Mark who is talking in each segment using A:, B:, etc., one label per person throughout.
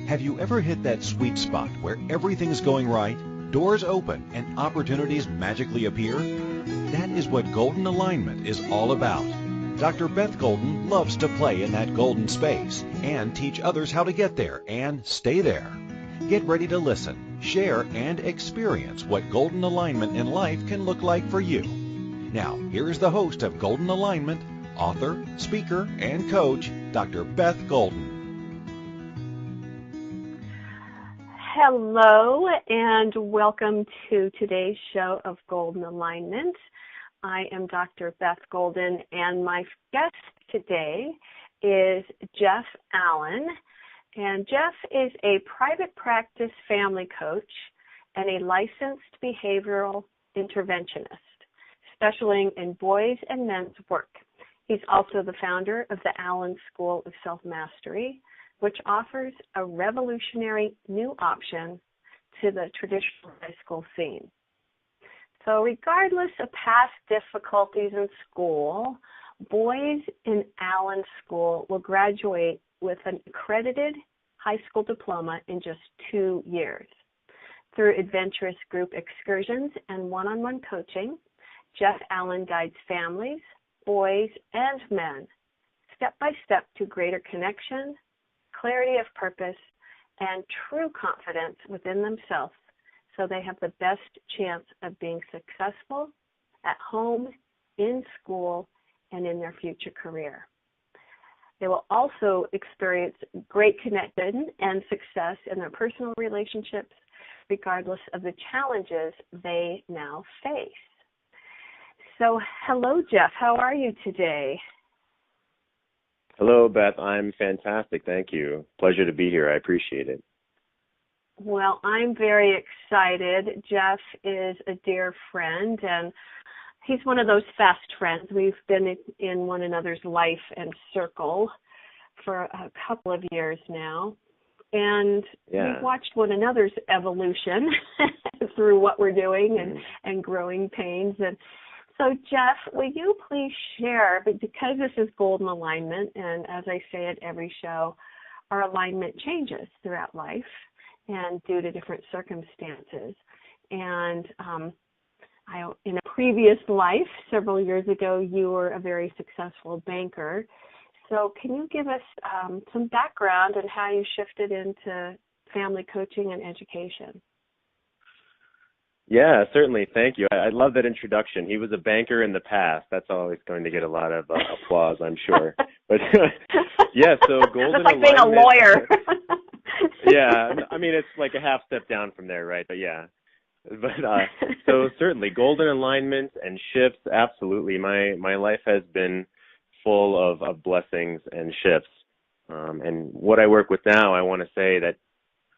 A: Have you ever hit that sweet spot where everything's going right, doors open, and opportunities magically appear? That is what golden alignment is all about. Dr. Beth Golden loves to play in that golden space and teach others how to get there and stay there. Get ready to listen, share, and experience what golden alignment in life can look like for you. Now, here's the host of Golden Alignment, author, speaker, and coach, Dr. Beth Golden.
B: Hello, and welcome to today's show of Golden Alignment. I am Dr. Beth Golden, and my guest today is Jeff Allen. And Jeff is a private practice family coach and a licensed behavioral interventionist, specializing in boys and men's work. He's also the founder of the Allen School of Self-Mastery, which offers a revolutionary new option to the traditional high school scene. So regardless of past difficulties in school, boys in Allen School will graduate with an accredited high school diploma in just 2 years. Through adventurous group excursions and one-on-one coaching, Jeff Allen guides families, boys, and men step by step to greater connection, clarity of purpose, and true confidence within themselves so they have the best chance of being successful at home, in school, and in their future career. They will also experience great connection and success in their personal relationships, regardless of the challenges they now face. So, hello, Jeff. How are you today?
C: Hello, Beth. I'm fantastic. Thank you. Pleasure to be here. I appreciate it.
B: Well, I'm very excited. Jeff is a dear friend, and he's one of those fast friends. We've been in one another's life and circle for a couple of years now, and we've watched one another's evolution through what we're doing and growing pains. And so, Jeff, will you please share, because this is Golden Alignment, and as I say at every show, our alignment changes throughout life and due to different circumstances. And in a previous life, several years ago, you were a very successful banker. So can you give us some background on how you shifted into family coaching and education?
C: Yeah, certainly. Thank you. I love that introduction. He was a banker in the past. That's always going to get a lot of applause, I'm sure. But yeah, so Golden
B: Alignment. That's like being a lawyer.
C: Yeah, I mean, it's like a half step down from there, right? But yeah. But so certainly Golden Alignment and shifts, absolutely. My life has been full of blessings and shifts. And what I work with now, I want to say that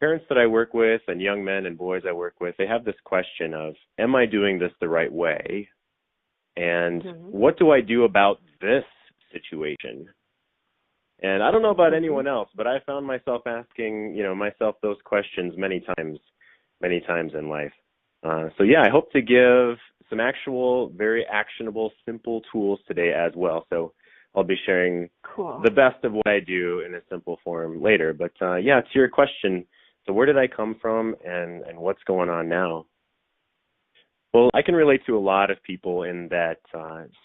C: parents that I work with and young men and boys I work with, they have this question of, am I doing this the right way? And what do I do about this situation? And I don't know about anyone else, but I found myself asking, myself those questions many times in life. So yeah, I hope to give some actual, very actionable, simple tools today as well. So I'll be sharing the best of what I do in a simple form later. But yeah, to your question, so where did I come from and what's going on now? Well, I can relate to a lot of people in that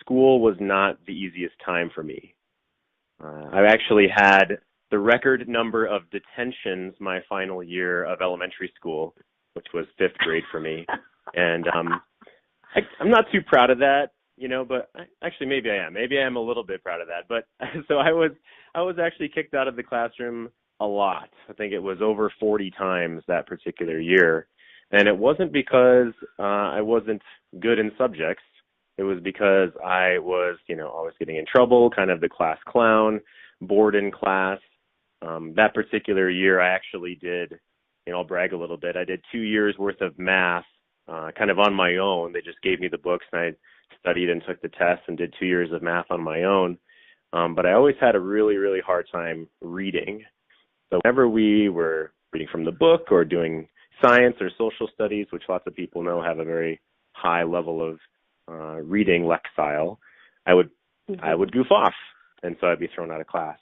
C: school was not the easiest time for me. I actually had the record number of detentions my final year of elementary school, which was 5th grade for me. And I'm not too proud of that, but actually maybe I am. Maybe I am a little bit proud of that. But so I was actually kicked out of the classroom a lot. I think it was over 40 times that particular year. And it wasn't because I wasn't good in subjects. It was because I was, always getting in trouble, kind of the class clown, bored in class. That particular year, I actually did, I'll brag a little bit. I did 2 years worth of math kind of on my own. They just gave me the books and I studied and took the tests and did 2 years of math on my own. But I always had a really, really hard time reading. So whenever we were reading from the book or doing science or social studies, which lots of people know have a very high level of reading lexile, I would goof off, and so I'd be thrown out of class.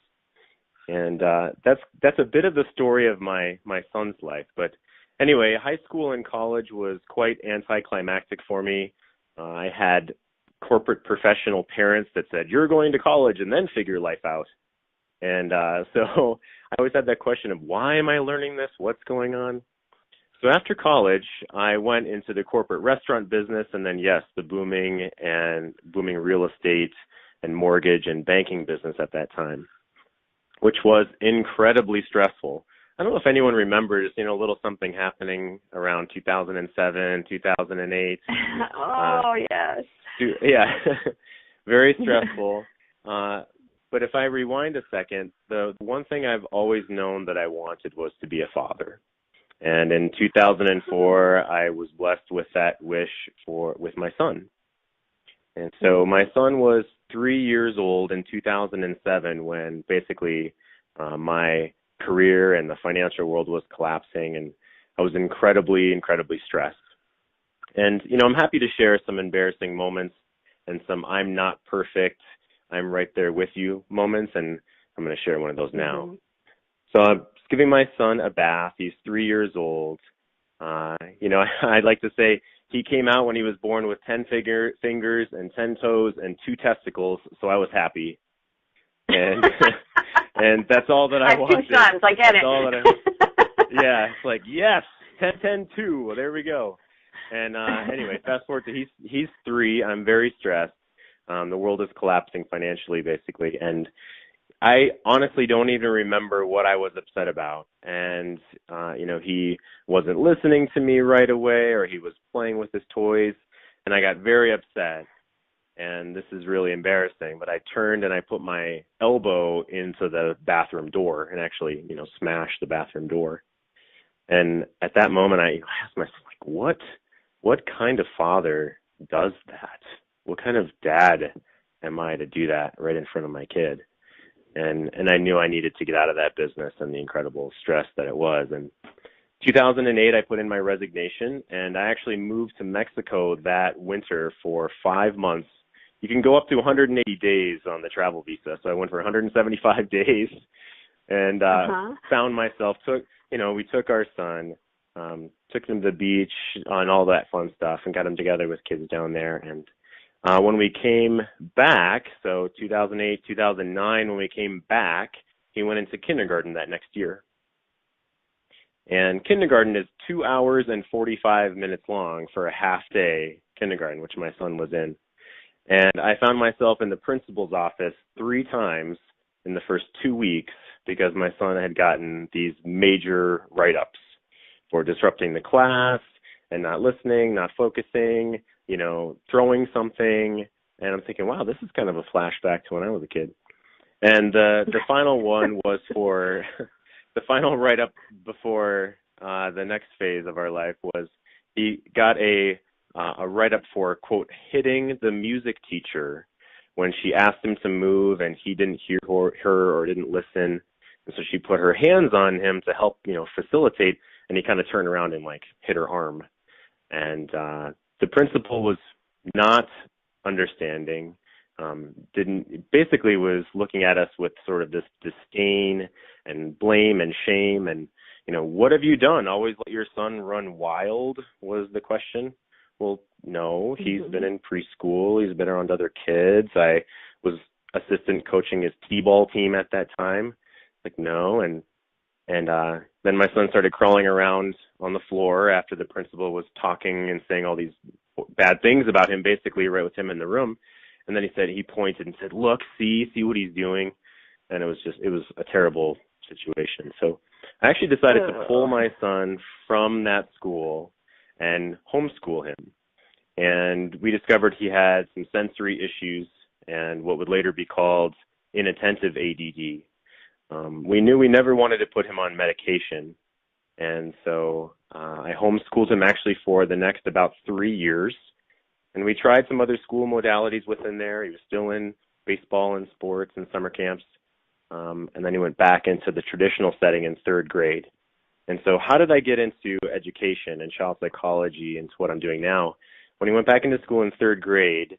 C: And that's a bit of the story of my son's life. But anyway, high school and college was quite anticlimactic for me. I had corporate professional parents that said, you're going to college and then figure life out. And so I always had that question of, why am I learning this? What's going on? So after college, I went into the corporate restaurant business, and then, yes, the booming real estate and mortgage and banking business at that time, which was incredibly stressful. I don't know if anyone remembers, a little something happening around 2007, 2008.
B: Oh, yes.
C: Yeah, very stressful. But if I rewind a second, the one thing I've always known that I wanted was to be a father. And in 2004, I was blessed with that wish with my son. And so my son was 3 years old in 2007 when basically my career and the financial world was collapsing, and I was incredibly, incredibly stressed. And, I'm happy to share some embarrassing moments and some I'm not perfect, I'm right there with you moments, and I'm going to share one of those now.
B: Mm-hmm.
C: So I'm giving my son a bath. He's 3 years old. I'd like to say he came out when he was born with 10 fingers and 10 toes and 2 testicles, so I was happy. And and that's all that I wanted.
B: 2 sons, I get it.
C: Yeah, it's like, yes, 10, 10, 2. Well, there we go. And anyway, fast forward to he's 3. I'm very stressed. The world is collapsing financially, basically, and I honestly don't even remember what I was upset about. And, he wasn't listening to me right away, or he was playing with his toys, and I got very upset. And this is really embarrassing, but I turned and I put my elbow into the bathroom door and actually, smashed the bathroom door. And at that moment, I asked myself, what kind of father does that? What kind of dad am I to do that right in front of my kid? And I knew I needed to get out of that business and the incredible stress that it was. And 2008, I put in my resignation, and I actually moved to Mexico that winter for 5 months. You can go up to 180 days on the travel visa. So I went for 175 days and found myself, we took our son, took him to the beach and all that fun stuff and got him together with kids down there. And when we came back, so 2008, 2009, when we came back, he went into kindergarten that next year. And kindergarten is 2 hours and 45 minutes long for a half-day kindergarten, which my son was in. And I found myself in the principal's office 3 times in the first 2 weeks because my son had gotten these major write-ups for disrupting the class and not listening, not focusing, throwing something. And I'm thinking, wow, this is kind of a flashback to when I was a kid. And the final one was for the final write-up before the next phase of our life was he got a write-up for, quote, hitting the music teacher when she asked him to move and he didn't hear her or didn't listen. And so she put her hands on him to help, facilitate, and he kind of turned around and, hit her arm. And the principal was not understanding, basically was looking at us with sort of this disdain and blame and shame and, what have you done? Always let your son run wild was the question. Well, no, he's been in preschool. He's been around other kids. I was assistant coaching his t-ball team at that time. No. And then my son started crawling around on the floor after the principal was talking and saying all these bad things about him, basically right with him in the room. And then he pointed and said, look, see what he's doing. And it was a terrible situation. So I actually decided to pull my son from that school and homeschool him. And we discovered he had some sensory issues and what would later be called inattentive ADD. We knew we never wanted to put him on medication. And so I homeschooled him actually for the next about 3 years. And we tried some other school modalities within there. He was still in baseball and sports and summer camps. And then he went back into the traditional setting in 3rd grade. And so how did I get into education and child psychology and what I'm doing now? When he went back into school in 3rd grade,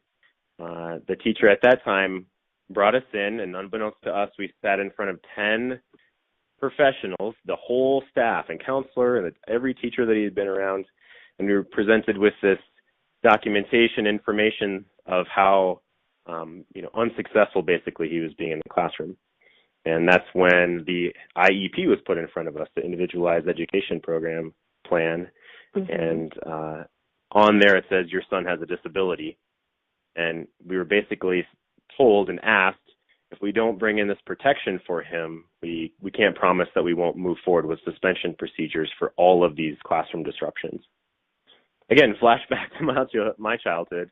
C: the teacher at that time brought us in, and unbeknownst to us, we sat in front of 10 professionals, the whole staff and counselor and every teacher that he had been around, and we were presented with this documentation, information of how unsuccessful basically he was being in the classroom. And that's when the IEP was put in front of us, the Individualized Education Program plan. Mm-hmm. And on there it says, your son has a disability. And we were basically told and asked, if we don't bring in this protection for him, we can't promise that we won't move forward with suspension procedures for all of these classroom disruptions. Again, flashback to my childhood.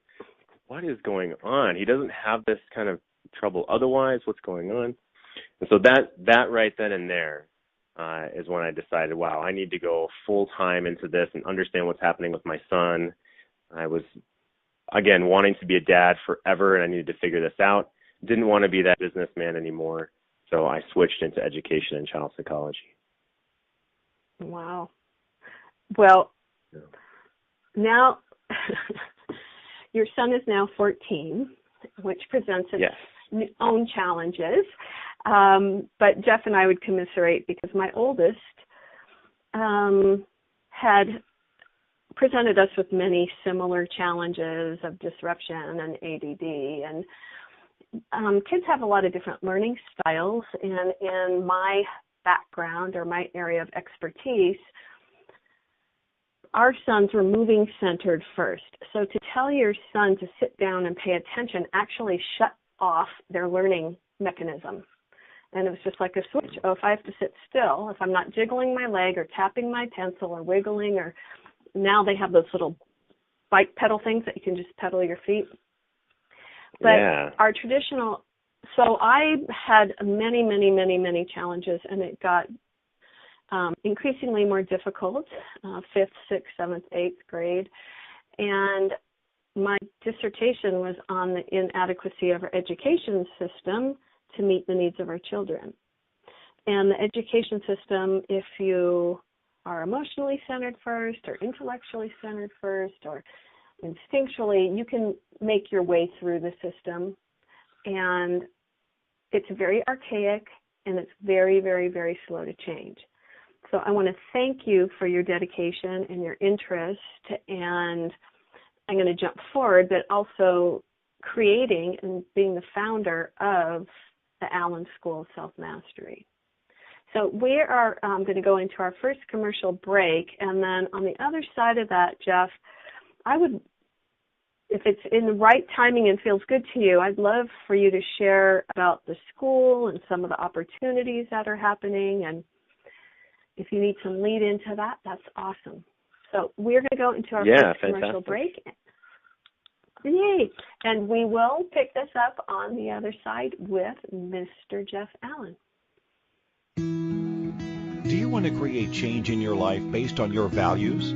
C: What is going on? He doesn't have this kind of trouble otherwise. What's going on? And so that right then and there is when I decided, wow, I need to go full time into this and understand what's happening with my son. I was, again, wanting to be a dad forever, and I needed to figure this out. Didn't want to be that businessman anymore, so I switched into education and child psychology.
B: Wow. Well, now your son is now 14, which presents its own challenges. But Jeff and I would commiserate because my oldest had presented us with many similar challenges of disruption and ADD. And kids have a lot of different learning styles. And in my background or my area of expertise, our sons were moving centered first. So to tell your son to sit down and pay attention actually shut off their learning mechanism. And it was just like a switch. Oh, if I have to sit still, if I'm not jiggling my leg or tapping my pencil or wiggling, or now they have those little bike pedal things that you can just pedal your feet. But our traditional, so I had many challenges, and it got increasingly more difficult, 5th, 6th, 7th, 8th grade. And my dissertation was on the inadequacy of our education system to meet the needs of our children. And the education system, if you are emotionally centered first or intellectually centered first or instinctually, you can make your way through the system. And it's very archaic, and it's very slow to change. So I want to thank you for your dedication and your interest, and I'm going to jump forward, but also creating and being the founder of the Allen School of Self-Mastery. So we are going to go into our first commercial break, and then on the other side of that, Jeff, I would, if it's in the right timing and feels good to you, I'd love for you to share about the school and some of the opportunities that are happening, and if you need some lead into that, that's awesome. So we're going to go into our first commercial break. Yay! And we will pick this up on the other side with Mr. Jeff Allen.
A: Do you want to create change in your life based on your values?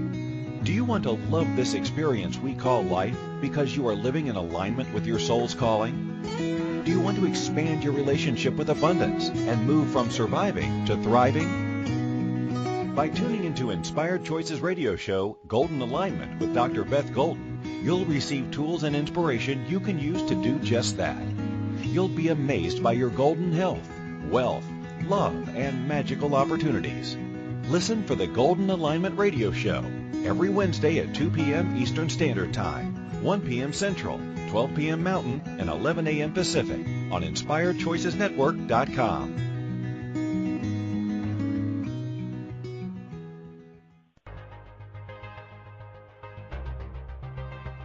A: Do you want to love this experience we call life because you are living in alignment with your soul's calling? Do you want to expand your relationship with abundance and move from surviving to thriving? By tuning into Inspired Choices radio show, Golden Alignment with Dr. Beth Golden, you'll receive tools and inspiration you can use to do just that. You'll be amazed by your golden health, wealth, love, and magical opportunities. Listen for the Golden Alignment radio show every Wednesday at 2 p.m. Eastern Standard Time, 1 p.m. Central, 12 p.m. Mountain, and 11 a.m. Pacific on InspiredChoicesNetwork.com.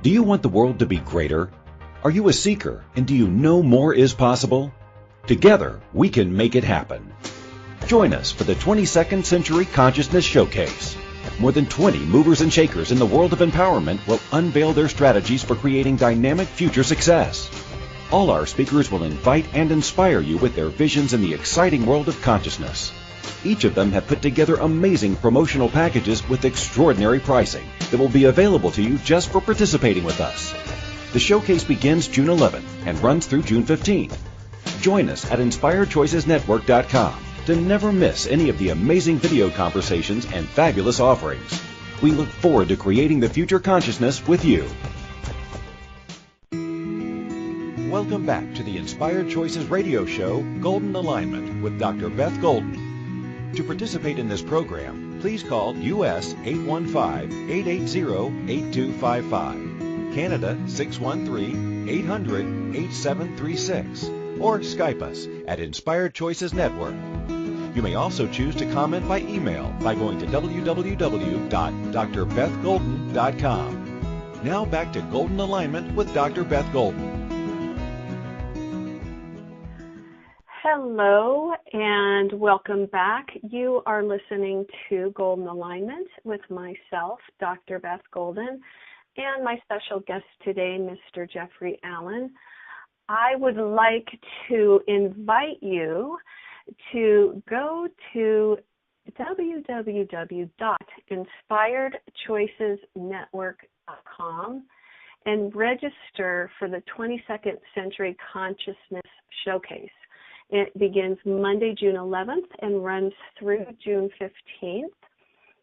A: Do you want the world to be greater? Are you a seeker, and do you know more is possible? Together, we can make it happen. Join us for the 22nd Century Consciousness Showcase. More than 20 movers and shakers in the world of empowerment will unveil their strategies for creating dynamic future success. All our speakers will invite and inspire you with their visions in the exciting world of consciousness. Each of them have put together amazing promotional packages with extraordinary pricing that will be available to you just for participating with us. The showcase begins June 11th and runs through June 15th. Join us at InspiredChoicesNetwork.com to never miss any of the amazing video conversations and fabulous offerings. We look forward to creating the future consciousness with you. Welcome back to the Inspired Choices radio show, Golden Alignment, with Dr. Beth Golden. To participate in this program, please call U.S. 815-880-8255, Canada 613-800-8736, or Skype us at Inspired Choices Network. You may also choose to comment by email by going to www.drbethgolden.com. Now back to Golden Alignment with Dr. Beth Golden.
B: Hello and welcome back. You are listening to Golden Alignment with myself, Dr. Beth Golden, and my special guest today, Mr. Jeffrey Allen. I would like to invite you to go to www.inspiredchoicesnetwork.com and register for the 22nd Century Consciousness Showcase. It begins Monday, June 11th and runs through June 15th.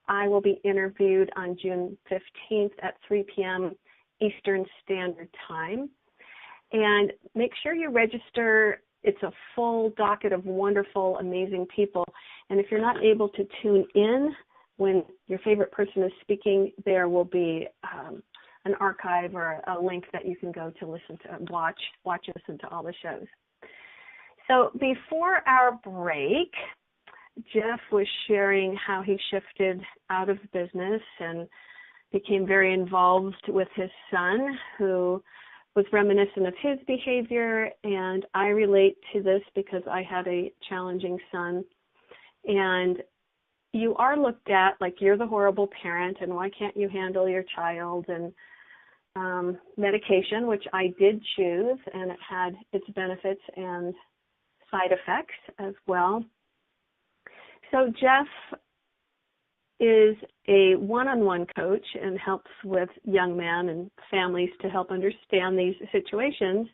B: I will be interviewed on June 15th at 3 p.m. Eastern Standard Time. And make sure you register. It's a full docket of wonderful, amazing people. And if you're not able to tune in when your favorite person is speaking, there will be an archive or a link that you can go to listen to, watch and listen to all the shows. So before our break, Jeff was sharing how he shifted out of business and became very involved with his son, who was reminiscent of his behavior, and I relate to this because I had a challenging son. And you are looked at like you're the horrible parent, and why can't you handle your child? And medication, which I did choose, and it had its benefits and side effects as well. So Jeff is a one-on-one coach and helps with young men and families to help understand these situations.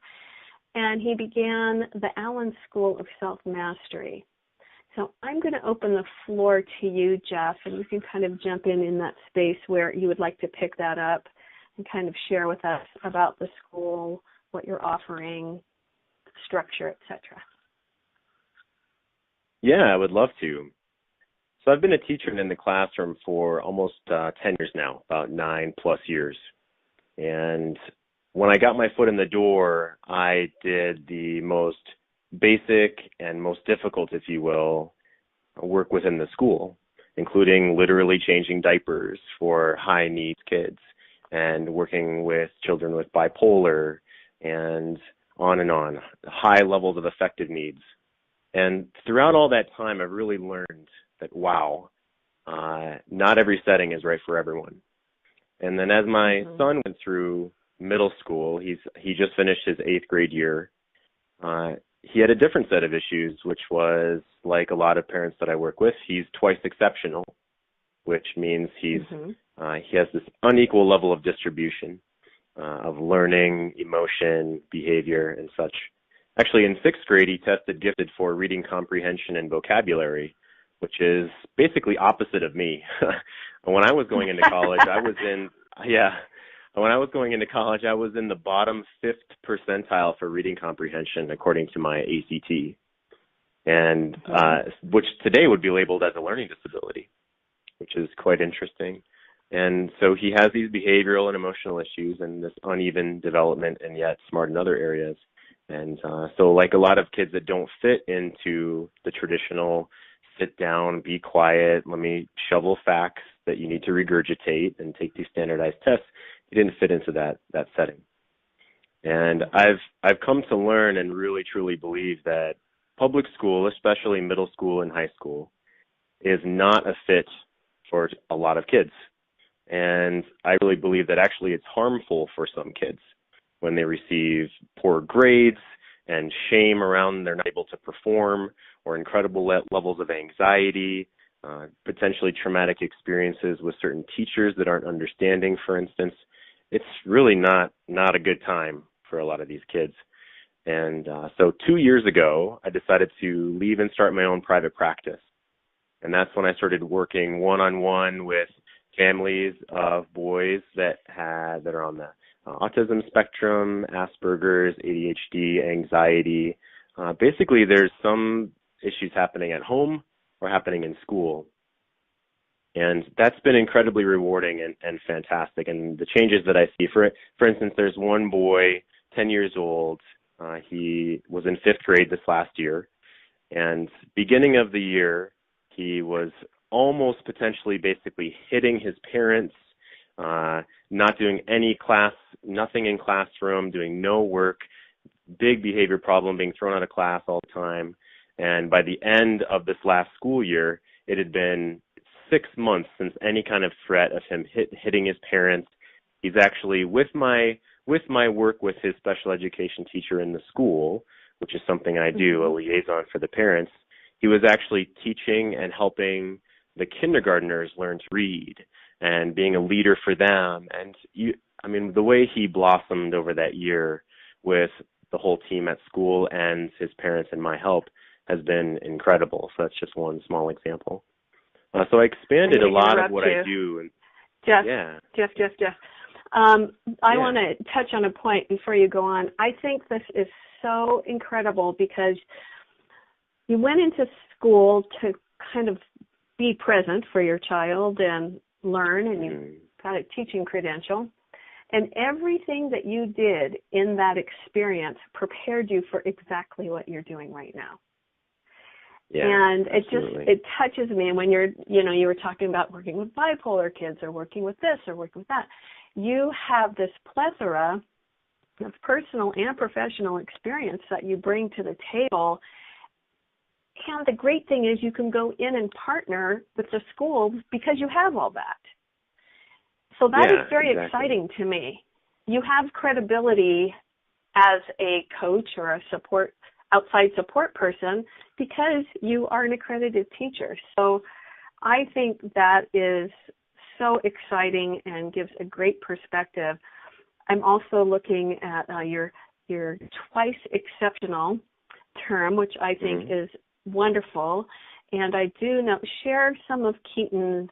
B: And he began the Allen School of Self-Mastery. So I'm going to open the floor to you, Jeff, and you can kind of jump in that space where you would like to pick that up and kind of share with us about the school, what you're offering, structure, etc.
C: Yeah, I would love to. So I've been a teacher in the classroom for almost 10 years now, about 9+ years. And when I got my foot in the door, I did the most basic and most difficult, if you will, work within the school, including literally changing diapers for high needs kids and working with children with bipolar and on, high levels of affective needs. And throughout all that time, I've really learned that, wow, not every setting is right for everyone. And then as my son went through middle school, he just finished his 8th grade year, he had a different set of issues, which was, like a lot of parents that I work with, he's twice exceptional, which means he has this unequal level of distribution of learning, emotion, behavior, and such. Actually, in 6th grade, he tested gifted for reading comprehension and vocabulary, which is basically opposite of me. When I was going into college, I was in the bottom 5th percentile for reading comprehension, according to my ACT, and which today would be labeled as a learning disability, which is quite interesting. And so he has these behavioral and emotional issues and this uneven development, and yet smart in other areas. And so like a lot of kids that don't fit into the traditional sit down, be quiet, let me shovel facts that you need to regurgitate and take these standardized tests, he didn't fit into that setting. And I've come to learn and really truly believe that public school, especially middle school and high school, is not a fit for a lot of kids. And I really believe that actually it's harmful for some kids when they receive poor grades and shame around they're not able to perform, or incredible levels of anxiety, potentially traumatic experiences with certain teachers that aren't understanding, for instance. It's really not a good time for a lot of these kids. And so 2 years ago, I decided to leave and start my own private practice. And that's when I started working one-on-one with families of boys that are on the autism spectrum, Asperger's, ADHD, anxiety. Basically, there's some issues happening at home or happening in school. And that's been incredibly rewarding and fantastic. And the changes that I see, for instance, there's one boy, 10 years old. He was in 5th grade this last year. And beginning of the year, he was almost potentially basically hitting his parents, not doing any class, nothing in classroom, doing no work, big behavior problem, being thrown out of class all the time. And by the end of this last school year, it had been 6 months since any kind of threat of him hitting his parents. He's actually, with my work with his special education teacher in the school, which is something I do, a liaison for the parents, he was actually teaching and helping the kindergartners learn to read and being a leader for them. And the way he blossomed over that year with the whole team at school and his parents and my help has been incredible. So that's just one small example. So I expanded a lot of what I do. And,
B: Jeff,
C: yeah.
B: Jeff. I want to touch on a point before you go on. I think this is so incredible because you went into school to kind of be present for your child and learn, and you got a teaching credential. And everything that you did in that experience prepared you for exactly what you're doing right now.
C: Yeah,
B: and
C: absolutely.
B: it touches me. And when you were talking about working with bipolar kids or working with this or working with that, you have this plethora of personal and professional experience that you bring to the table. And the great thing is you can go in and partner with the school because you have all that. So that is very exciting to me. You have credibility as a coach or a outside support person because you are an accredited teacher. So I think that is so exciting and gives a great perspective. I'm also looking at your twice exceptional term, which I think is wonderful. And I do share some of Keaton's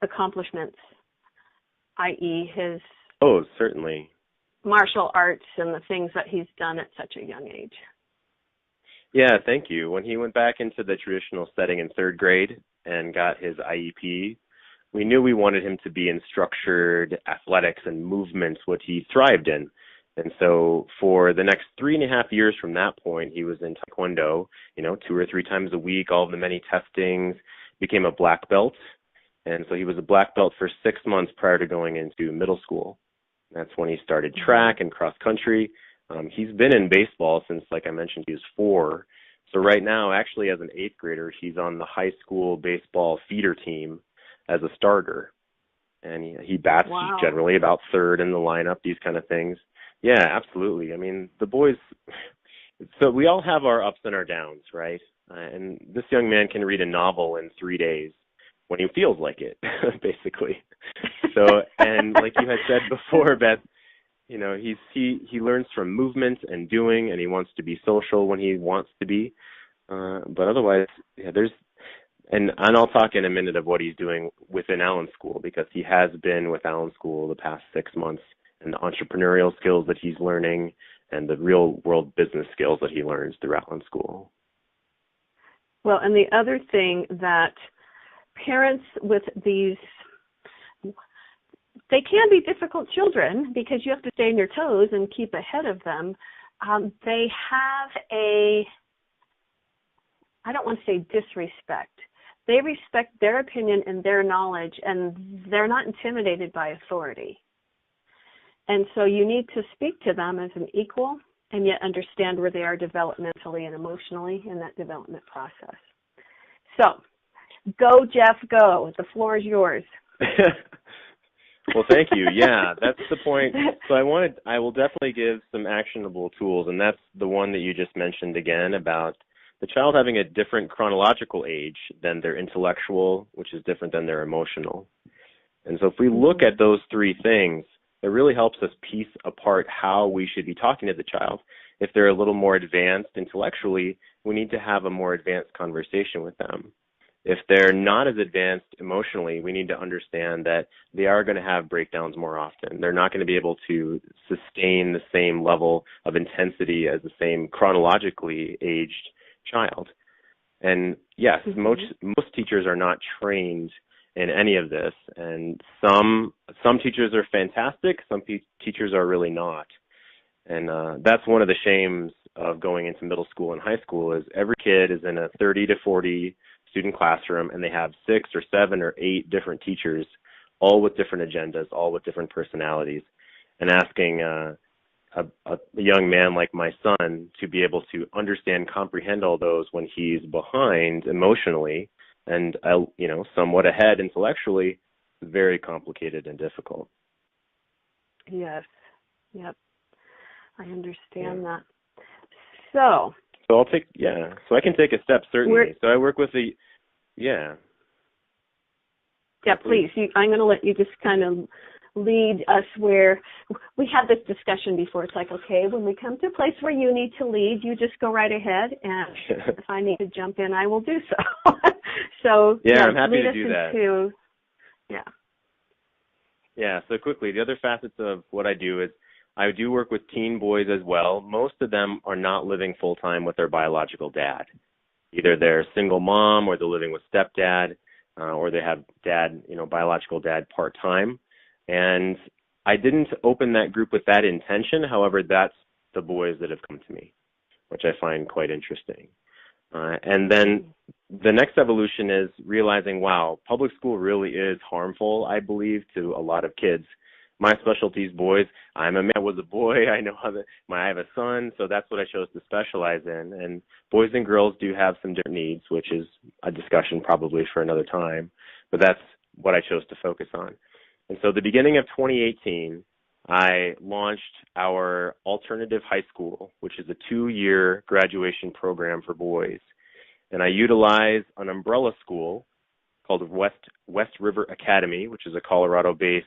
B: accomplishments, i.e. his
C: certainly
B: martial arts and the things that he's done at such a young age.
C: Yeah, thank you. When he went back into the traditional setting in 3rd grade and got his IEP, we knew we wanted him to be in structured athletics and movements, what he thrived in. And so for the next 3.5 years from that point, he was in Taekwondo, 2 or 3 times a week, all of the many testings, became a black belt. And so he was a black belt for 6 months prior to going into middle school. That's when he started track and cross country. He's been in baseball since, like I mentioned, he was 4. So right now, actually, as an 8th grader, he's on the high school baseball feeder team as a starter. And he bats generally about 3rd in the lineup, these kind of things. Yeah, absolutely. I mean, the boys, so we all have our ups and our downs, right? And this young man can read a novel in 3 days when he feels like it, basically. So, and like you had said before, Beth, he learns from movement and doing, and he wants to be social when he wants to be. But otherwise, and I'll talk in a minute of what he's doing within Allen School, because he has been with Allen School the past 6 months, and the entrepreneurial skills that he's learning and the real world business skills that he learns through Allen School.
B: Well, and the other thing that parents with these, they can be difficult children because you have to stay on your toes and keep ahead of them. They have I don't want to say disrespect. They respect their opinion and their knowledge, and they're not intimidated by authority. And so you need to speak to them as an equal and yet understand where they are developmentally and emotionally in that development process. So, go, Jeff, go. The floor is yours.
C: Well, thank you. Yeah, that's the point. So I will definitely give some actionable tools, and that's the one that you just mentioned again about the child having a different chronological age than their intellectual, which is different than their emotional. And so if we look at those 3 things, it really helps us piece apart how we should be talking to the child. If they're a little more advanced intellectually, we need to have a more advanced conversation with them. if they're not as advanced emotionally, we need to understand that they are going to have breakdowns more often. They're not going to be able to sustain the same level of intensity as the same chronologically aged child. And yes, most teachers are not trained in any of this, and some teachers are fantastic, some teachers are really not. And that's one of the shames of going into middle school and high school is every kid is in a 30 to 40 student classroom, and they have 6 or 7 or 8 different teachers, all with different agendas, all with different personalities, and asking a young man like my son to be able to understand, comprehend all those when he's behind emotionally and somewhat ahead intellectually is very complicated and difficult.
B: Yes. Yep. I understand that. So
C: I'll take so I can take a step certainly. So I work with
B: Yeah, please. I'm going to let you just kind of lead us where we had this discussion before. It's like, okay, when we come to a place where you need to lead, you just go right ahead, and if I need to jump in, I will do so. So
C: I'm happy to do that.
B: Yeah,
C: so quickly, the other facets of what I do is I do work with teen boys as well. Most of them are not living full-time with their biological dad. Either they're a single mom, or they're living with stepdad, or they have biological dad part-time. And I didn't open that group with that intention. However, that's the boys that have come to me, which I find quite interesting. And then the next evolution is realizing, wow, public school really is harmful, I believe, to a lot of kids. My specialty is boys. I'm a man. I was a boy. I know I have a son, so that's what I chose to specialize in. And boys and girls do have some different needs, which is a discussion probably for another time. But that's what I chose to focus on. And so the beginning of 2018, I launched our alternative high school, which is a 2-year graduation program for boys. And I utilize an umbrella school called West River Academy, which is a Colorado-based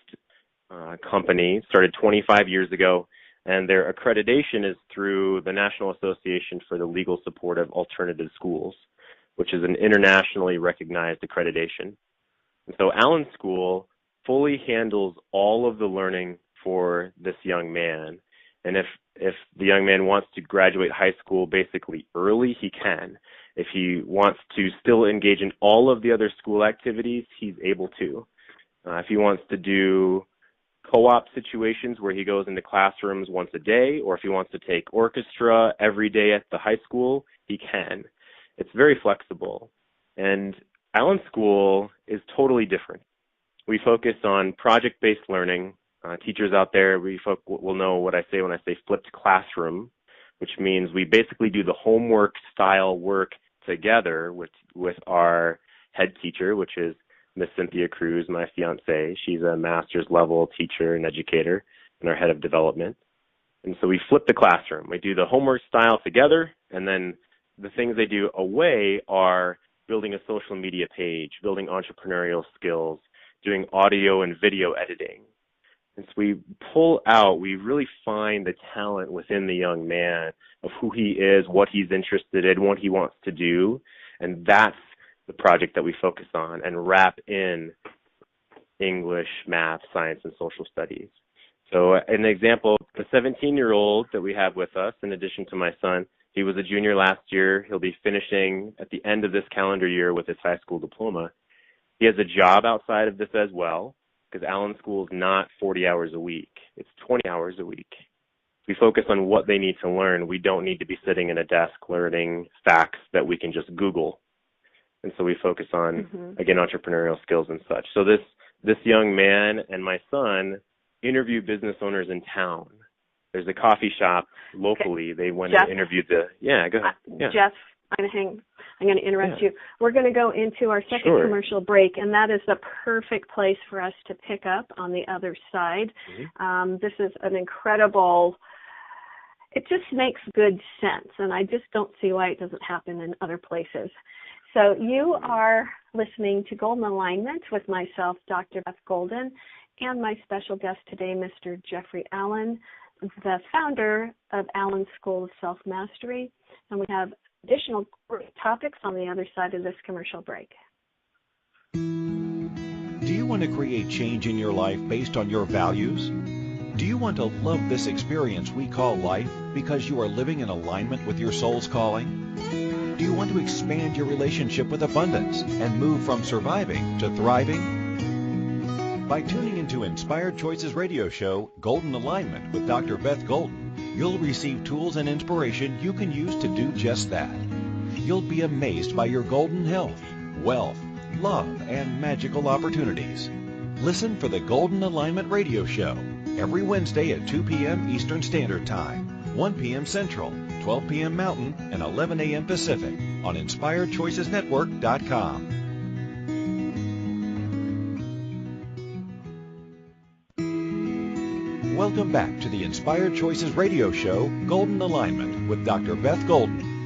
C: company, started 25 years ago, and their accreditation is through the National Association for the Legal Support of Alternative Schools, which is an internationally recognized accreditation. And so Allen School fully handles all of the learning for this young man. And if the young man wants to graduate high school basically early, he can. If he wants to still engage in all of the other school activities, he's able to. If he wants to do co-op situations where he goes into classrooms once a day, or if he wants to take orchestra every day at the high school, he can. It's very flexible. And Allen School is totally different. We focus on project-based learning. Teachers out there will know what I say when I say flipped classroom, which means we basically do the homework style work together with our head teacher, which is Miss Cynthia Cruz, my fiance. She's a master's level teacher and educator and our head of development. And so we flip the classroom. We do the homework style together, and then the things they do away are building a social media page, building entrepreneurial skills, doing audio and video editing. And so we we really find the talent within the young man of who he is, what he's interested in, what he wants to do, and that's the project that we focus on and wrap in English, math, science, and social studies. So an example, the 17-year-old that we have with us, in addition to my son, he was a junior last year. He'll be finishing at the end of this calendar year with his high school diploma. He has a job outside of this as well, because Allen School is not 40 hours a week. It's 20 hours a week. We focus on what they need to learn. We don't need to be sitting in a desk learning facts that we can just Google. And so we focus on, again, entrepreneurial skills and such. So this young man and my son interview business owners in town. There's a coffee shop locally. They went and interviewed go ahead.
B: Jeff, I'm going to interrupt you. We're going to go into our second commercial break, and that is the perfect place for us to pick up on the other side. This is an incredible, it just makes good sense, and I just don't see why it doesn't happen in other places. So you are listening to Golden Alignment with myself, Dr. Beth Golden, and my special guest today, Mr. Jeffrey Allen, the founder of Allen School of Self-Mastery. And we have additional topics on the other side of this commercial break.
A: want to create change in your life based on your values? Do you want to love this experience we call life because you are living in alignment with your soul's calling? Do you want to expand your relationship with abundance and move from surviving to thriving? By tuning into Inspired Choices radio show, Golden Alignment with Dr. Beth Golden, you'll receive tools and inspiration you can use to do just that. You'll be amazed by your golden health, wealth, love, and magical opportunities. Listen for the Golden Alignment radio show every Wednesday at 2 p.m. Eastern Standard Time, 1 p.m. Central, 12 p.m. Mountain, and 11 a.m. Pacific on InspiredChoicesNetwork.com. Welcome back to the Inspired Choices radio show, Golden Alignment with Dr. Beth Golden.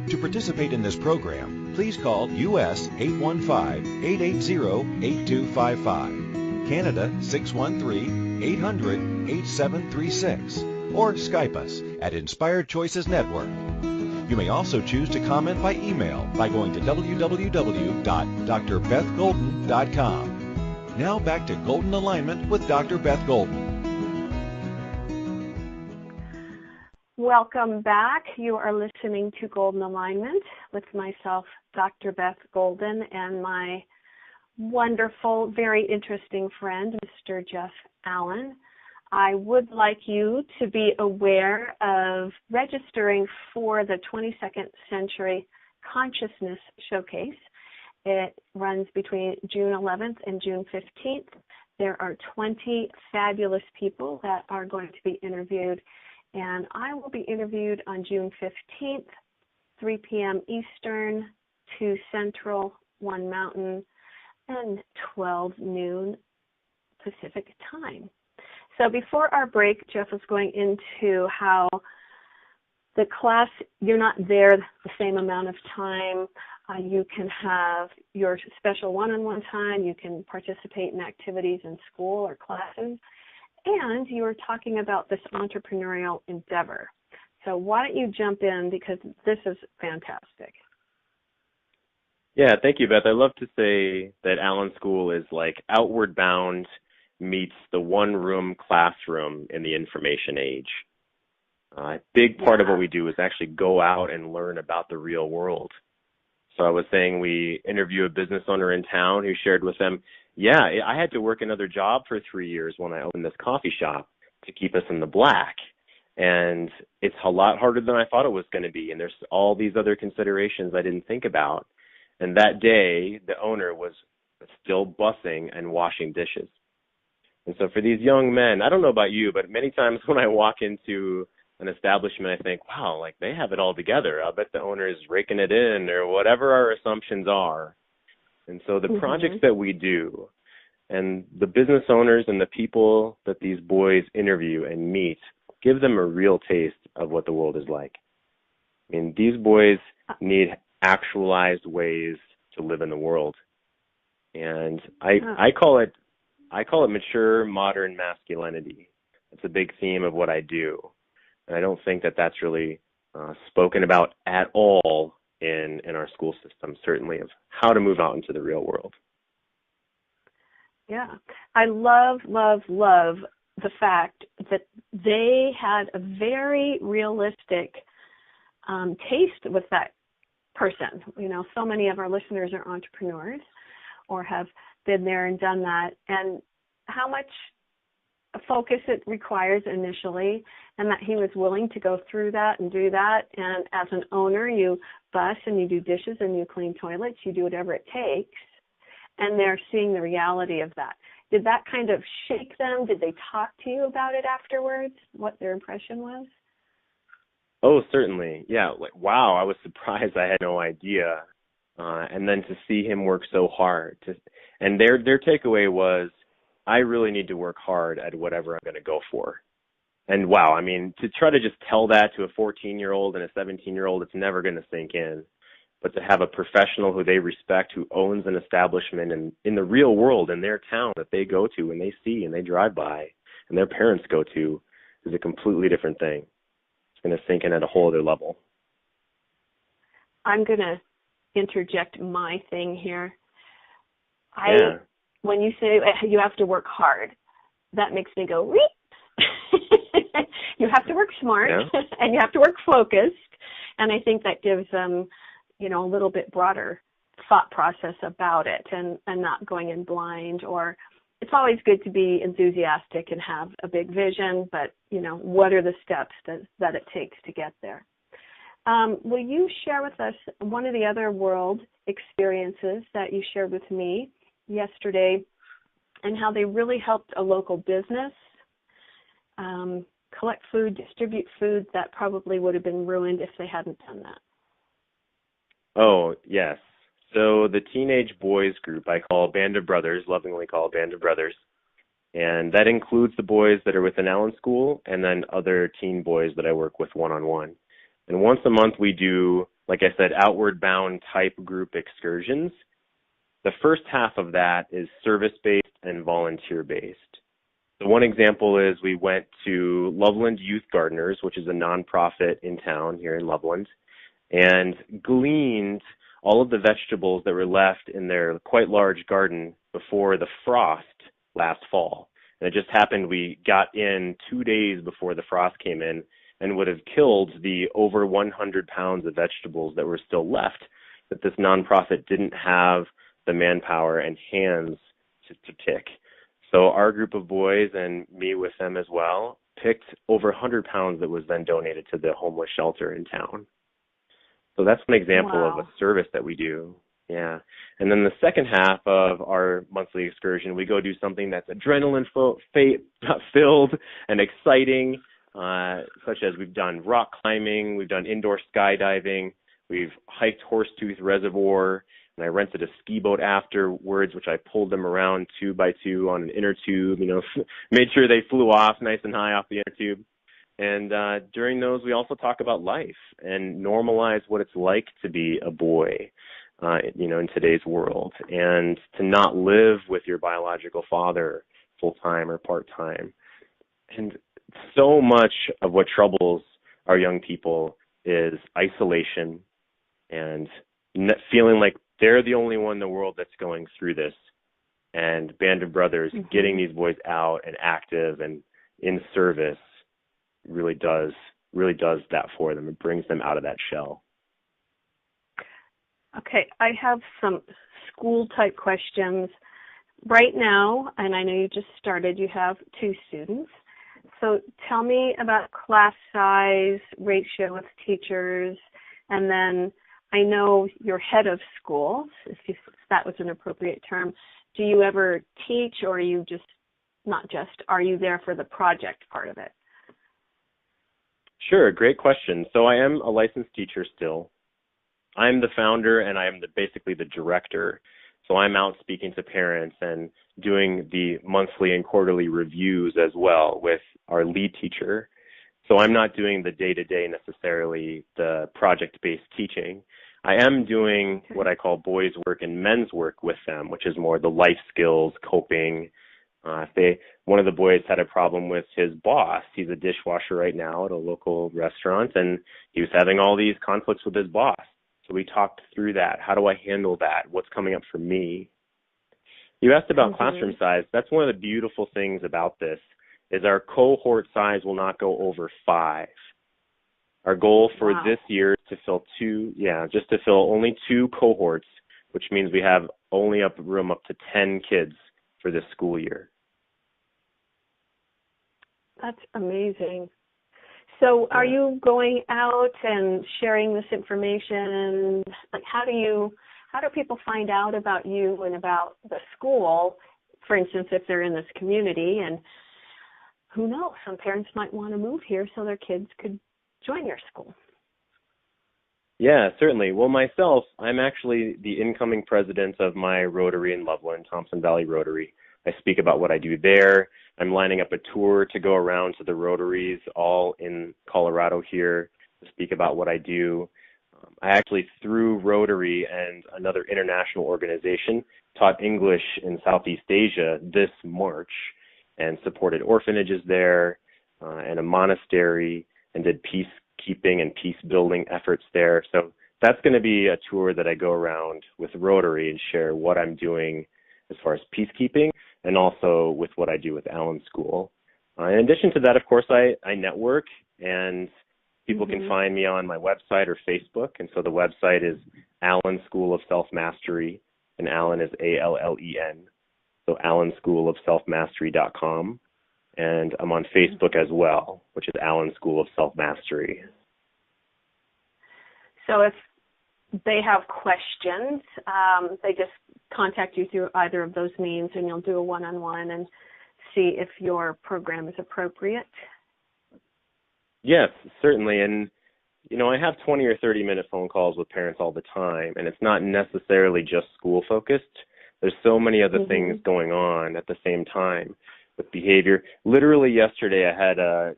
A: To participate in this program, please call U.S. 815-880-8255, Canada 613-800-8736, or Skype us at Inspired Choices Network. You may also choose to comment by email by going to www.drbethgolden.com. Now back to Golden Alignment with Dr. Beth Golden.
B: Welcome back. You are listening to Golden Alignment with myself, Dr. Beth Golden, and my wonderful, very interesting friend, Mr. Jeff Allen. I would like you to be aware of registering for the 22nd Century Consciousness Showcase. It runs between June 11th and June 15th. There are 20 fabulous people that are going to be interviewed, and I will be interviewed on June 15th, 3 p.m. Eastern, 2 Central, 1 Mountain, and 12 noon Pacific time. So before our break, Jeff was going into how the class, you're not there the same amount of time. You can have your special one-on-one time. You can participate in activities in school or classes. And you were talking about this entrepreneurial endeavor. So why don't you jump in, because this is fantastic.
C: Yeah, thank you, Beth. I love to say that Allen School is like Outward Bound meets the one-room classroom in the information age. A big part of what we do is actually go out and learn about the real world. So I was saying we interview a business owner in town who shared with them, yeah, I had to work another job for 3 years when I opened this coffee shop to keep us in the black. And it's a lot harder than I thought it was going to be. And there's all these other considerations I didn't think about. And that day, the owner was still bussing and washing dishes. And so for these young men, I don't know about you, but many times when I walk into an establishment, I think, wow, like they have it all together. I'll bet the owner is raking it in or whatever our assumptions are. And so the projects that we do and the business owners and the people that these boys interview and meet give them a real taste of what the world is like. I mean, these boys need actualized ways to live in the world. And I call it mature modern masculinity. It's a big theme of what I do. And I don't think that that's really spoken about at all in our school system, certainly of how to move out into the real world.
B: Yeah. I love, love, love the fact that they had a very realistic taste with that person. You know, so many of our listeners are entrepreneurs or have been there and done that, and how much focus it requires initially, and that he was willing to go through that and do that. And as an owner, you bus and you do dishes and you clean toilets, you do whatever it takes, and they're seeing the reality of that. Did that kind of shake them? Did they talk to you about it afterwards, what their impression was?
C: Oh, certainly. Yeah. Like, wow, I was surprised. I had no idea. And then to see him work so hard. And their takeaway was, I really need to work hard at whatever I'm going to go for. And wow, I mean, to try to just tell that to a 14-year-old and a 17-year-old, it's never going to sink in. But to have a professional who they respect, who owns an establishment in the real world, in their town that they go to and they see and they drive by and their parents go to, is a completely different thing. It's going to sink in at a whole other level.
B: I'm going to interject my thing here. when you say you have to work hard, that makes me go, weep. You have to work smart, yeah. And you have to work focused. And I think that gives them, a little bit broader thought process about it and not going in blind. Or it's always good to be enthusiastic and have a big vision, but, what are the steps that it takes to get there? Will you share with us one of the other world experiences that you shared with me yesterday and how they really helped a local business collect food, distribute food that probably would have been ruined if they hadn't done that?
C: Oh, yes. So the teenage boys group I call Band of Brothers, lovingly call Band of Brothers. And that includes the boys that are within Allen School and then other teen boys that I work with one-on-one. And once a month we do, like I said, outward bound type group excursions. The first half of that is service-based and volunteer-based. So one example is we went to Loveland Youth Gardeners, which is a nonprofit in town here in Loveland, and gleaned all of the vegetables that were left in their quite large garden before the frost last fall. And it just happened we got in 2 days before the frost came in and would have killed the over 100 pounds of vegetables that were still left that this nonprofit didn't have the manpower and hands to pick. So our group of boys and me with them as well picked over 100 pounds that was then donated to the homeless shelter in town. So that's an example
B: Wow.
C: of a service that we do. Yeah. And then the second half of our monthly excursion, we go do something that's adrenaline filled and exciting, such as we've done rock climbing, we've done indoor skydiving, we've hiked Horsetooth Reservoir, and I rented a ski boat afterwards, which I pulled them around 2 by 2 on an inner tube, made sure they flew off nice and high off the inner tube. And during those, we also talk about life and normalize what it's like to be a boy, in today's world, and to not live with your biological father full-time or part-time. And so much of what troubles our young people is isolation and feeling like they're the only one in the world that's going through this. And Band of Brothers, getting these boys out and active and in service really does that for them. It brings them out of that shell.
B: Okay, I have some school-type questions. Right now, and I know you just started, you have 2 students. So tell me about class size, ratio with teachers, and then I know you're head of school, if that was an appropriate term. Do you ever teach, or are you are you there for the project part of it?
C: Sure, great question. So I am a licensed teacher still. I'm the founder and I am basically the director. So I'm out speaking to parents and doing the monthly and quarterly reviews as well with our lead teacher. So I'm not doing the day-to-day necessarily, the project-based teaching. I am doing what I call boys' work and men's work with them, which is more the life skills, coping. One of the boys had a problem with his boss. He's a dishwasher right now at a local restaurant, and he was having all these conflicts with his boss. So we talked through that. How do I handle that? What's coming up for me? You asked about classroom size. That's one of the beautiful things about this is our cohort size will not go over 5. Our goal for this year is to fill to fill only 2 cohorts, which means we have only room up to 10 kids for this school year.
B: That's amazing. So are you going out and sharing this information? Like, how do people find out about you and about the school, for instance, if they're in this community? And who knows, some parents might want to move here so their kids could join your school.
C: Yeah, certainly. Well, myself, I'm actually the incoming president of my Rotary in Loveland, Thompson Valley Rotary. I speak about what I do there. I'm lining up a tour to go around to the Rotaries all in Colorado here to speak about what I do. I actually, through Rotary and another international organization, taught English in Southeast Asia this March and supported orphanages there and a monastery and did peacekeeping and peace-building efforts there. So that's going to be a tour that I go around with Rotary and share what I'm doing as far as peacekeeping, and also with what I do with Allen School. In addition to that, of course, I network, and people can find me on my website or Facebook. And so the website is Allen School of Self-Mastery, and Allen is Allen. So allenschoolofselfmastery.com. And I'm on Facebook as well, which is Allen School of Self-Mastery.
B: So if they have questions, they just contact you through either of those means, and you'll do a one-on-one and see if your program is appropriate.
C: Yes, certainly. And, you know, I have 20 or 30-minute phone calls with parents all the time, and it's not necessarily just school-focused. There's so many other things going on at the same time with behavior. Literally yesterday, I had a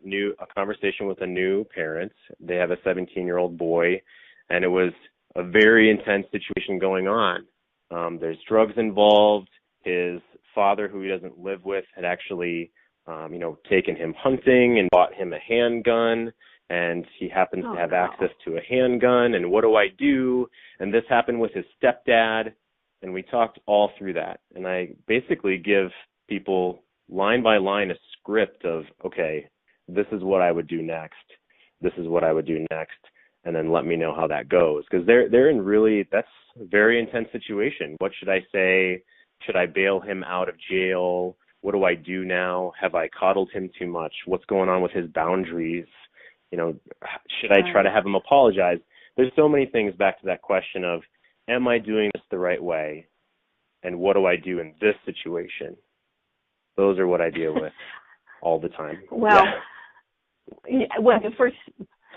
C: conversation with a new parent. They have a 17-year-old boy, and it was a very intense situation going on. There's drugs involved. His father, who he doesn't live with, had actually, taken him hunting and bought him a handgun, and he happens to have access to a handgun, and what do I do? And this happened with his stepdad, and we talked all through that. And I basically give people line by line a script of, okay, this is what I would do next. This is what I would do next. And then let me know how that goes. Because they're in that's a very intense situation. What should I say? Should I bail him out of jail? What do I do now? Have I coddled him too much? What's going on with his boundaries? Should I try to have him apologize? There's so many things back to that question of, am I doing this the right way? And what do I do in this situation? Those are what I deal with all the time.
B: Well, when you first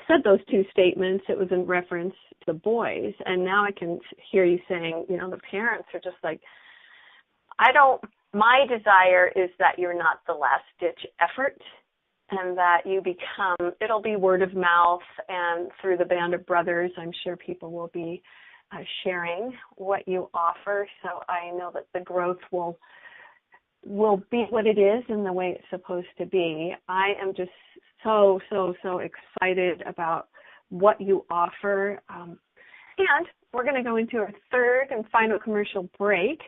B: said those two statements, it was in reference to the boys. And now I can hear you saying, the parents are just like, my desire is that you're not the last ditch effort, and that you it'll be word of mouth, and through the band of brothers, I'm sure people will be sharing what you offer. So I know that the growth will be what it is and the way it's supposed to be. I am just so excited about what you offer. And we're going to go into our third and final commercial break,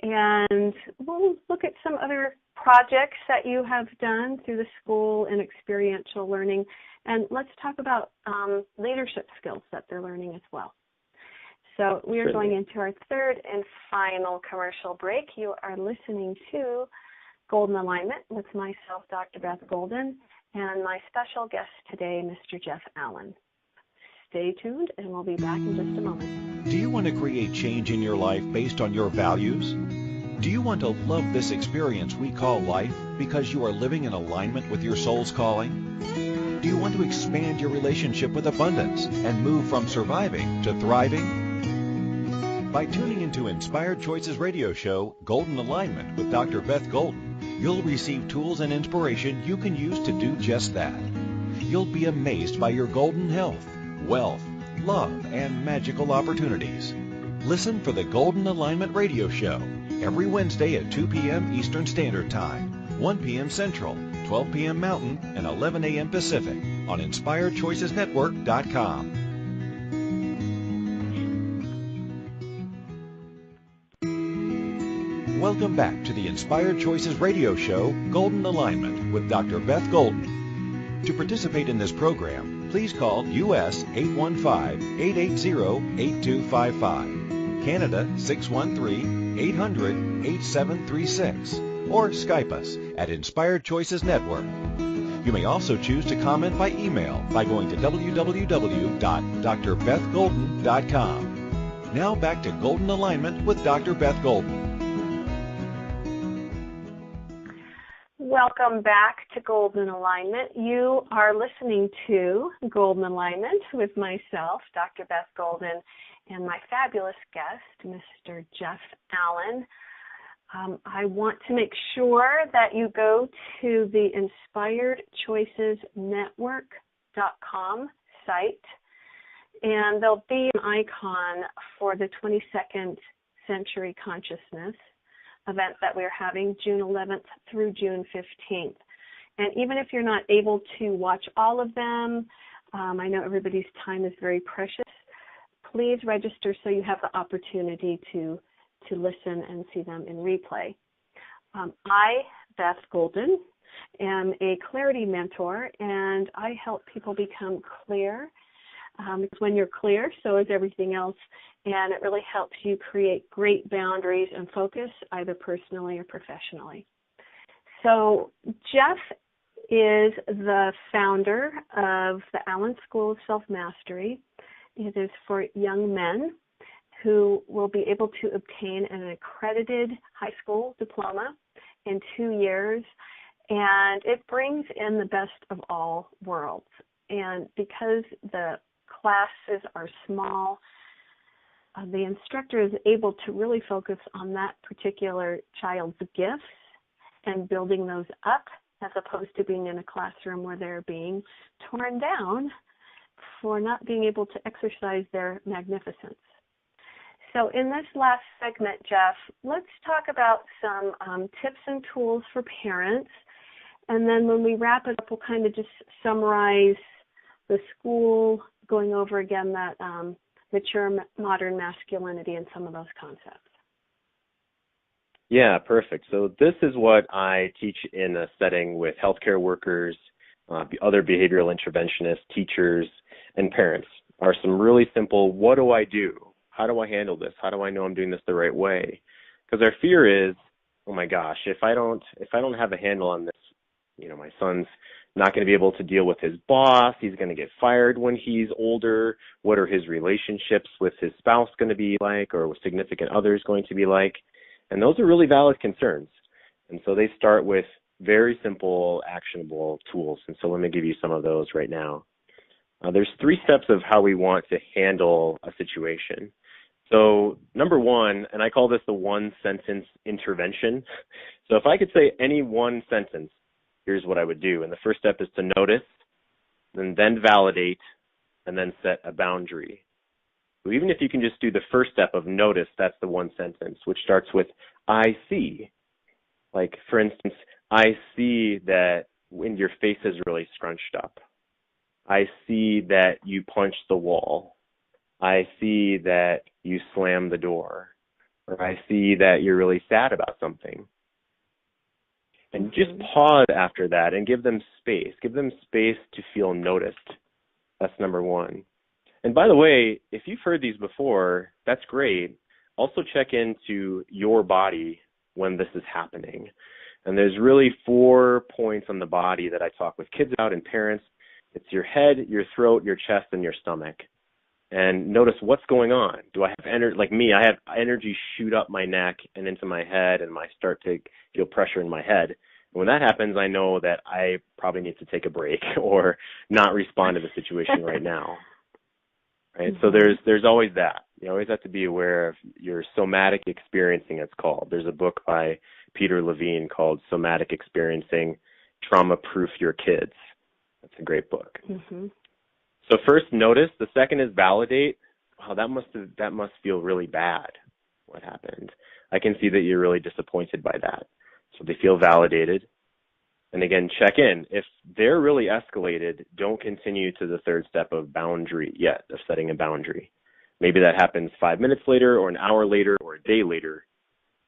B: and we'll look at some other projects that you have done through the school and experiential learning, and let's talk about leadership skills that they're learning as well. So we are going into our third and final commercial break. You are listening to Golden Alignment with myself, Dr. Beth Golden, and my special guest today, Mr. Jeff Allen. Stay tuned, and we'll be back in just a moment.
A: Do you want to create change in your life based on your values? Do you want to love this experience we call life because you are living in alignment with your soul's calling? Do you want to expand your relationship with abundance and move from surviving to thriving? By tuning into Inspired Choices radio show, Golden Alignment with Dr. Beth Golden, you'll receive tools and inspiration you can use to do just that. You'll be amazed by your golden health, wealth, love, and magical opportunities. Listen for the Golden Alignment radio show every Wednesday at 2 p.m. Eastern Standard Time, 1 p.m. Central, 12 p.m. Mountain, and 11 a.m. Pacific on InspiredChoicesNetwork.com. Welcome back to the Inspired Choices radio show, Golden Alignment with Dr. Beth Golden. To participate in this program, please call U.S. 815-880-8255, Canada 613-800-8736, or Skype us at Inspired Choices Network. You may also choose to comment by email by going to www.drbethgolden.com. Now back to Golden Alignment with Dr. Beth Golden.
B: Welcome back to Golden Alignment. You are listening to Golden Alignment with myself, Dr. Beth Golden, and my fabulous guest, Mr. Jeff Allen. I want to make sure that you go to the InspiredChoicesNetwork.com site, and there'll be an icon for the 22nd Century Consciousness event that we're having June 11th through June 15th. And even if you're not able to watch all of them, I know everybody's time is very precious. Please register so you have the opportunity to to listen and see them in replay. I, Beth Golden, am a clarity mentor, and I help people become clear. Because when you're clear, so is everything else, and it really helps you create great boundaries and focus, either personally or professionally. So Jeff is the founder of the Allen School of Self-Mastery. It is for young men who will be able to obtain an accredited high school diploma in 2 years, and it brings in the best of all worlds. And because the classes are small, the instructor is able to really focus on that particular child's gifts and building those up, as opposed to being in a classroom where they're being torn down for not being able to exercise their magnificence. So in this last segment, Jeff, let's talk about some tips and tools for parents. And then when we wrap it up, we'll kind of just summarize the school, going over again that mature modern masculinity and some of those concepts.
C: Yeah, perfect. So this is what I teach in a setting with healthcare workers, other behavioral interventionists, teachers, and parents. Are some really simple, what do I do? How do I handle this? How do I know I'm doing this the right way? Because our fear is, oh my gosh, if I don't have a handle on this, my son's not going to be able to deal with his boss. He's going to get fired when he's older. What are his relationships with his spouse going to be like, or with significant others going to be like? And those are really valid concerns. And so they start with very simple, actionable tools. And so let me give you some of those right now. There's 3 steps of how we want to handle a situation. So number 1, and I call this the 1-sentence intervention. So if I could say any 1 sentence, here's what I would do. And the first step is to notice, and then validate, and then set a boundary. So even if you can just do the first step of notice, that's the 1 sentence, which starts with, I see. Like, for instance, I see that when your face is really scrunched up. I see that you punched the wall. I see that you slammed the door. Or I see that you're really sad about something. And just pause after that and give them space. Give them space to feel noticed. That's number 1. And by the way, if you've heard these before, that's great. Also check into your body when this is happening. And there's really 4 points on the body that I talk with kids about and parents. It's your head, your throat, your chest, and your stomach. And notice what's going on. Do I have energy? Like me, I have energy shoot up my neck and into my head, and I start to feel pressure in my head. And when that happens, I know that I probably need to take a break or not respond to the situation right now. Right? So there's always that. You always have to be aware of your somatic experiencing, it's called. There's a book by Peter Levine called Somatic Experiencing, Trauma-Proof Your Kids. That's a great book. Mm-hmm. So first, notice. The second is validate. Wow, that must feel really bad, what happened. I can see that you're really disappointed by that. So they feel validated. And again, check in. If they're really escalated, don't continue to the third step of boundary yet, of setting a boundary. Maybe that happens 5 minutes later or an hour later or a day later.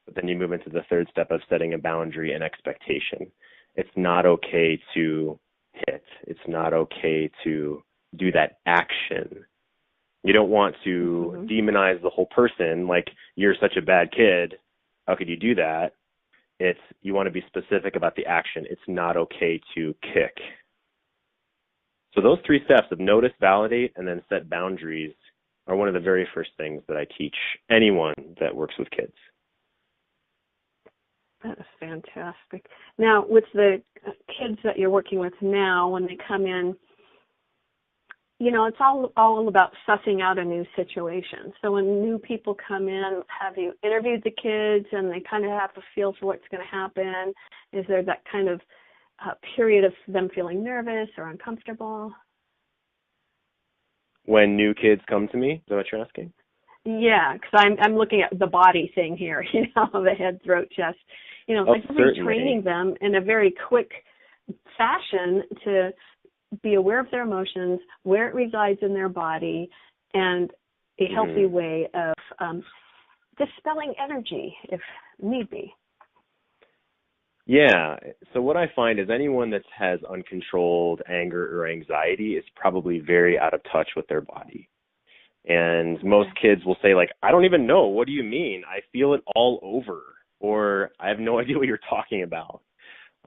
C: But then you move into the third step of setting a boundary and expectation. It's not okay to hit. It's not okay to do that action. You don't want to demonize the whole person, like you're such a bad kid. How could you do that? It's you want to be specific about the action. It's not okay to kick. So those 3 steps of notice, validate, and then set boundaries are one of the very first things that I teach anyone that works with kids.
B: That is fantastic. Now, with the kids that you're working with now, when they come in, it's all about sussing out a new situation. So when new people come in, have you interviewed the kids and they kind of have a feel for what's going to happen? Is there that kind of period of them feeling nervous or uncomfortable? When new kids come to me, is that what you're asking? Yeah, because I'm looking at the body thing here, the head, throat, chest. Like retraining them in a very quick fashion to be aware of their emotions, where it resides in their body, and a healthy way of dispelling energy if need be.
C: Yeah. So what I find is anyone that has uncontrolled anger or anxiety is probably very out of touch with their body. And most kids will say, like, I don't even know. What do you mean? I feel it all over. Or I have no idea what you're talking about.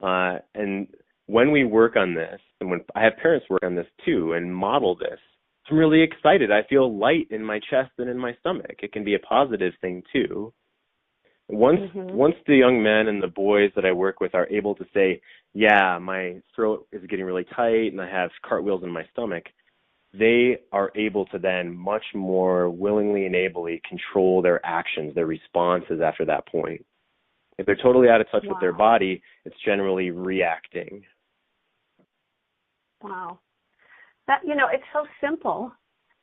C: And when we work on this, and when I have parents work on this too and model this, I'm really excited. I feel light in my chest and in my stomach. It can be a positive thing too. Once the young men and the boys that I work with are able to say, yeah, my throat is getting really tight and I have cartwheels in my stomach, they are able to then much more willingly and ably control their actions, their responses after that point. If they're totally out of touch with their body, it's generally reacting.
B: Wow. That, it's so simple.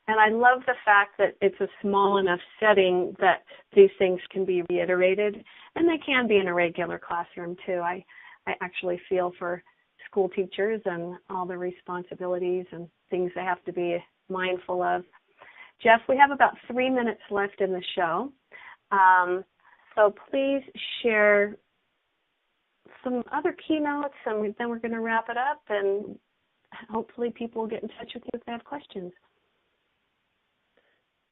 B: And I love the fact that it's a small enough setting that these things can be reiterated, and they can be in a regular classroom too. I actually feel for school teachers and all the responsibilities and things they have to be mindful of. Jeff, we have about 3 minutes left in the show. So please share some other keynotes, and then we're going to wrap it up, and hopefully people will get in touch with you if they have questions.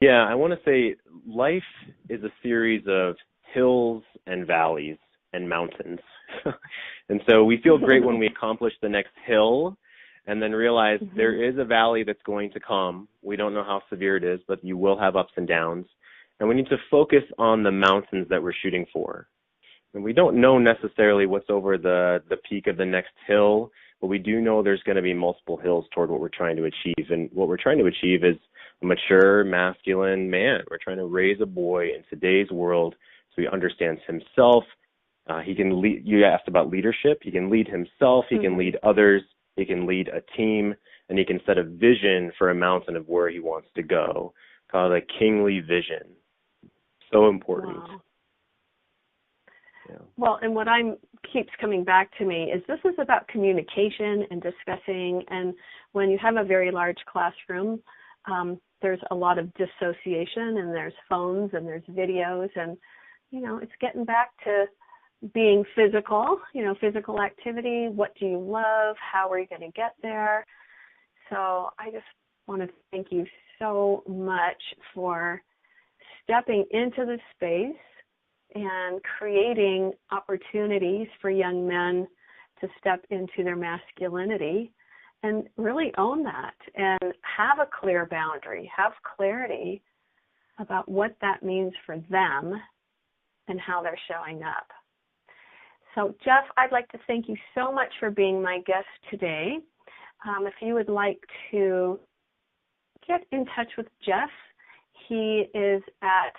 C: Yeah, I want to say life is a series of hills and valleys and mountains. And so we feel great when we accomplish the next hill and then realize there is a valley that's going to come. We don't know how severe it is, but you will have ups and downs. And we need to focus on the mountains that we're shooting for. And we don't know necessarily what's over the peak of the next hill, but we do know there's going to be multiple hills toward what we're trying to achieve. And what we're trying to achieve is a mature, masculine man. We're trying to raise a boy in today's world so he understands himself. He can lead. You asked about leadership. He can lead himself. He can lead others. He can lead a team. And he can set a vision for a mountain of where he wants to go, called a kingly vision. So important.
B: Wow.
C: Yeah.
B: Well, and what keeps coming back to me is this is about communication and discussing. And when you have a very large classroom, there's a lot of dissociation, and there's phones and there's videos, and it's getting back to being physical, physical activity. What do you love? How are you going to get there? So I just want to thank you so much for stepping into this space and creating opportunities for young men to step into their masculinity and really own that and have a clear boundary, have clarity about what that means for them and how they're showing up. So, Jeff, I'd like to thank you so much for being my guest today. If you would like to get in touch with Jeff, he is at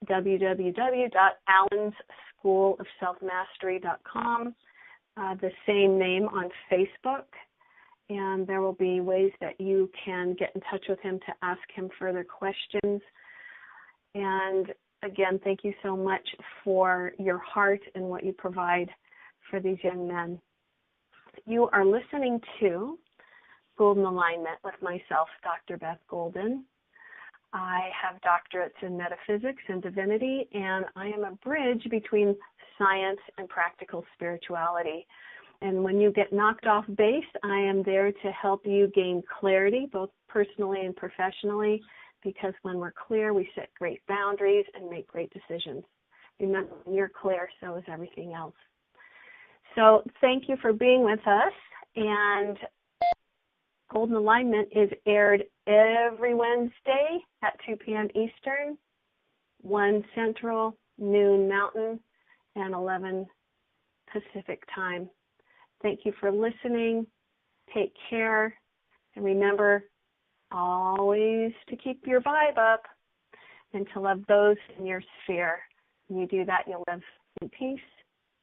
B: www.allenschoolofselfmastery.com, the same name on Facebook, and there will be ways that you can get in touch with him to ask him further questions. And again, thank you so much for your heart and what you provide for these young men. You are listening to Golden Alignment with myself, Dr. Beth Golden. I have doctorates in metaphysics and divinity, and I am a bridge between science and practical spirituality. And when you get knocked off base, I am there to help you gain clarity, both personally and professionally, because when we're clear, we set great boundaries and make great decisions. Remember, when you're clear, so is everything else. So thank you for being with us, and Golden Alignment is aired every Wednesday at 2 p.m. Eastern, 1 Central, noon Mountain, and 11 Pacific time. Thank you for listening. Take care. And remember always to keep your vibe up and to love those in your sphere. When you do that, you'll live in peace,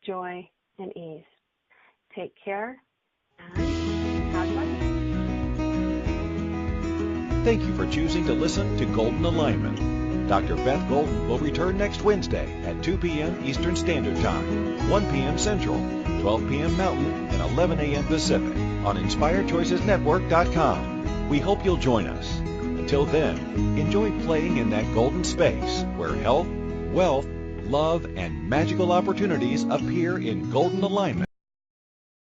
B: joy, and ease. Take care, and God bless.
A: Thank you for choosing to listen to Golden Alignment. Dr. Beth Golden will return next Wednesday at 2 p.m. Eastern Standard Time, 1 p.m. Central, 12 p.m. Mountain, and 11 a.m. Pacific on InspiredChoicesNetwork.com. We hope you'll join us. Until then, enjoy playing in that golden space where health, Wealth, love, and magical opportunities appear in golden alignment.